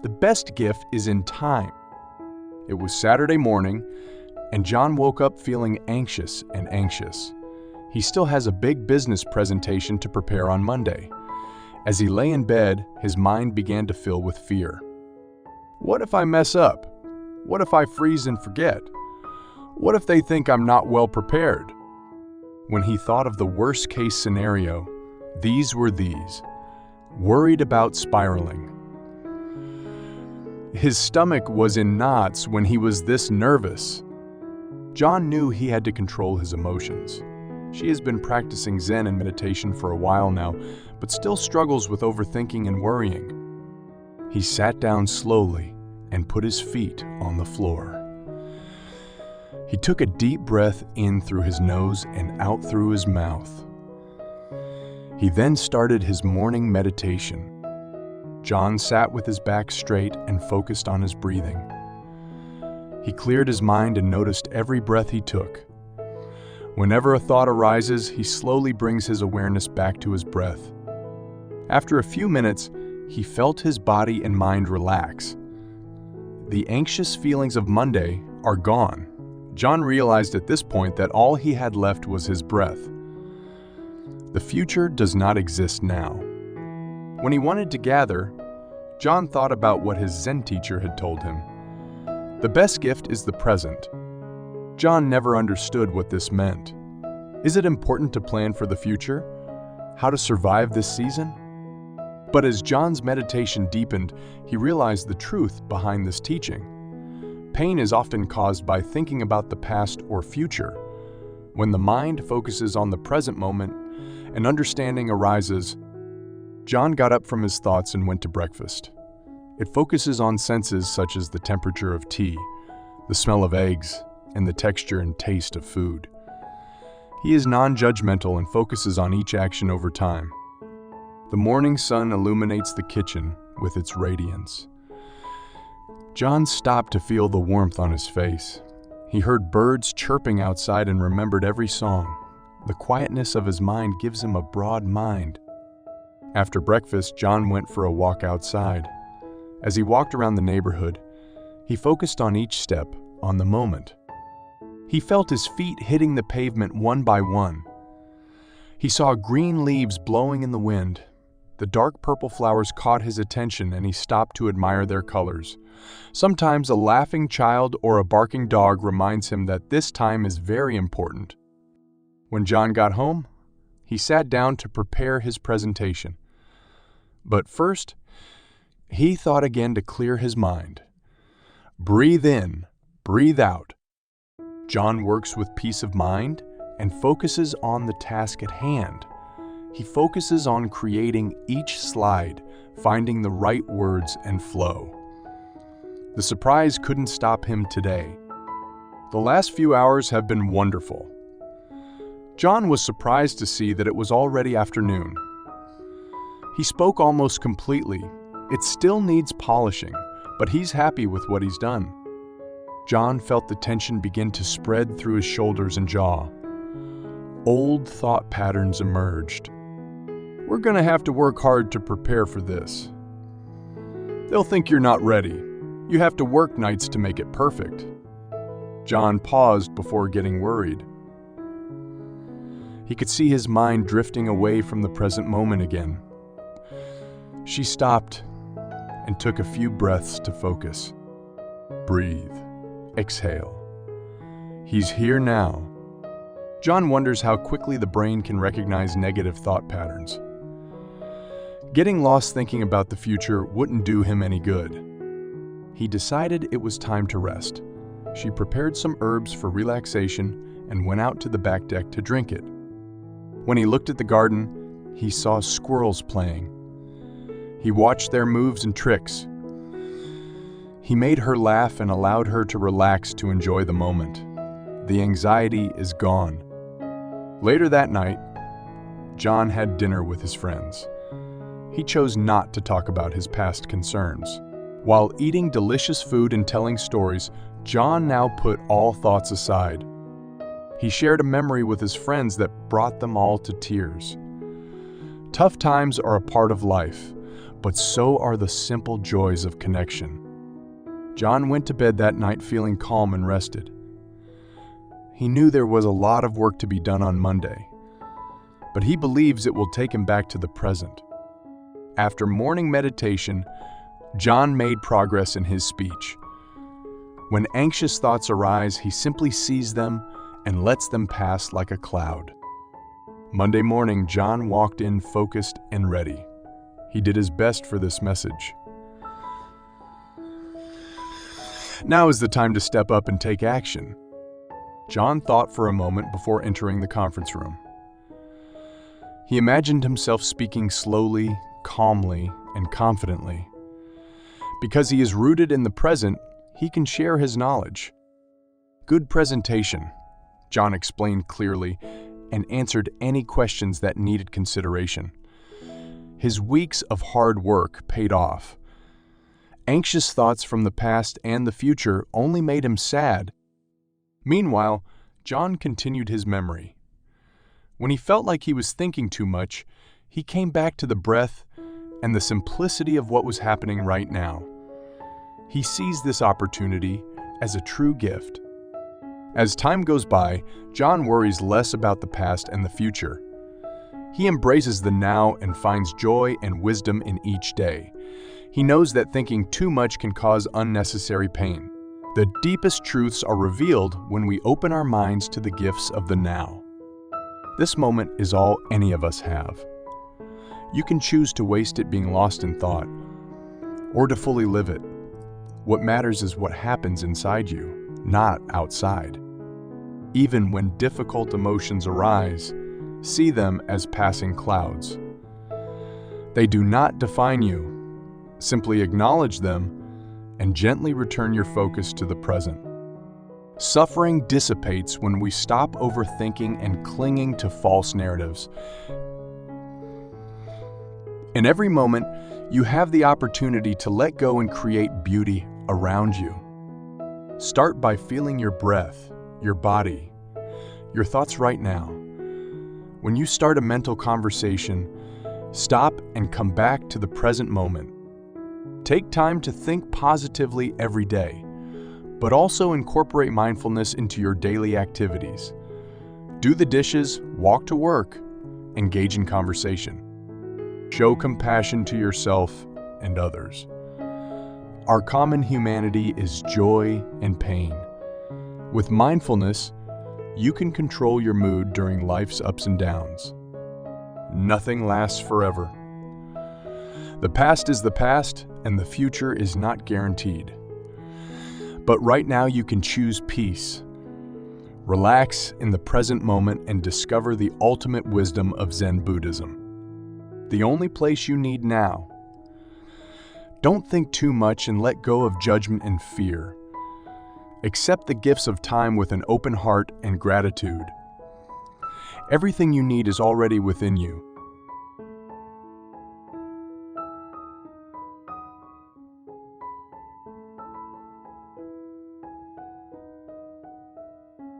The best gift is in time. It was Saturday morning, and John woke up feeling anxious. He still has a big business presentation to prepare on Monday. As he lay in bed, his mind began to fill with fear. What if I mess up? What if I freeze and forget? What if they think I'm not well prepared? When he thought of the worst-case scenario, these were worried about spiraling. His stomach was in knots when he was this nervous. John knew he had to control his emotions. She has been practicing Zen and meditation for a while now, but still struggles with overthinking and worrying. He sat down slowly and put his feet on the floor. He took a deep breath in through his nose and out through his mouth. He then started his morning meditation. John sat with his back straight and focused on his breathing. He cleared his mind and noticed every breath he took. Whenever a thought arises, he slowly brings his awareness back to his breath. After a few minutes, he felt his body and mind relax. The anxious feelings of Monday are gone. John realized at this point that all he had left was his breath. The future does not exist now. When he wanted to gather, John thought about what his Zen teacher had told him. The best gift is the present. John never understood what this meant. Is it important to plan for the future? How to survive this season? But as John's meditation deepened, he realized the truth behind this teaching. Pain is often caused by thinking about the past or future. When the mind focuses on the present moment, an understanding arises. John got up from his thoughts and went to breakfast. It focuses on senses such as the temperature of tea, the smell of eggs, and the texture and taste of food. He is non-judgmental and focuses on each action over time. The morning sun illuminates the kitchen with its radiance. John stopped to feel the warmth on his face. He heard birds chirping outside and remembered every song. The quietness of his mind gives him a broad mind. After breakfast, John went for a walk outside. As he walked around the neighborhood, he focused on each step, on the moment. He felt his feet hitting the pavement one by one. He saw green leaves blowing in the wind. The dark purple flowers caught his attention and he stopped to admire their colors. Sometimes a laughing child or a barking dog reminds him that this time is very important. When John got home, he sat down to prepare his presentation. But first, he thought again to clear his mind. Breathe in, breathe out. John works with peace of mind and focuses on the task at hand. He focuses on creating each slide, finding the right words and flow. The surprise couldn't stop him today. The last few hours have been wonderful. John was surprised to see that it was already afternoon. He spoke almost completely. It still needs polishing, but he's happy with what he's done. John felt the tension begin to spread through his shoulders and jaw. Old thought patterns emerged. We're going to have to work hard to prepare for this. They'll think you're not ready. You have to work nights to make it perfect. John paused before getting worried. He could see his mind drifting away from the present moment again. She stopped and took a few breaths to focus. Breathe. Exhale. He's here now. John wonders how quickly the brain can recognize negative thought patterns. Getting lost thinking about the future wouldn't do him any good. He decided it was time to rest. She prepared some herbs for relaxation and went out to the back deck to drink it. When he looked at the garden, he saw squirrels playing. He watched their moves and tricks. He made her laugh and allowed her to relax to enjoy the moment. The anxiety is gone. Later that night, John had dinner with his friends. He chose not to talk about his past concerns. While eating delicious food and telling stories, John now put all thoughts aside. He shared a memory with his friends that brought them all to tears. Tough times are a part of life, but so are the simple joys of connection. John went to bed that night feeling calm and rested. He knew there was a lot of work to be done on Monday, but he believes it will take him back to the present. After morning meditation, John made progress in his speech. When anxious thoughts arise, he simply sees them and lets them pass like a cloud. Monday morning, John walked in focused and ready. He did his best for this message. Now is the time to step up and take action. John thought for a moment before entering the conference room. He imagined himself speaking slowly, calmly, and confidently. Because he is rooted in the present, he can share his knowledge. Good presentation, John explained clearly and answered any questions that needed consideration. His weeks of hard work paid off. Anxious thoughts from the past and the future only made him sad. Meanwhile, John continued his memory. When he felt like he was thinking too much, he came back to the breath and the simplicity of what was happening right now. He sees this opportunity as a true gift. As time goes by, John worries less about the past and the future. He embraces the now and finds joy and wisdom in each day. He knows that thinking too much can cause unnecessary pain. The deepest truths are revealed when we open our minds to the gifts of the now. This moment is all any of us have. You can choose to waste it being lost in thought, or to fully live it. What matters is what happens inside you, not outside. Even when difficult emotions arise, see them as passing clouds. They do not define you. Simply acknowledge them and gently return your focus to the present. Suffering dissipates when we stop overthinking and clinging to false narratives. In every moment, you have the opportunity to let go and create beauty around you. Start by feeling your breath, your body, your thoughts right now. When you start a mental conversation, stop and come back to the present moment. Take time to think positively every day, but also incorporate mindfulness into your daily activities. Do the dishes, walk to work, engage in conversation. Show compassion to yourself and others. Our common humanity is joy and pain. With mindfulness, you can control your mood during life's ups and downs. Nothing lasts forever. The past is the past, and the future is not guaranteed. But right now you can choose peace. Relax in the present moment and discover the ultimate wisdom of Zen Buddhism. The only place you need now. Don't think too much and let go of judgment and fear. Accept the gifts of time with an open heart and gratitude. Everything you need is already within you.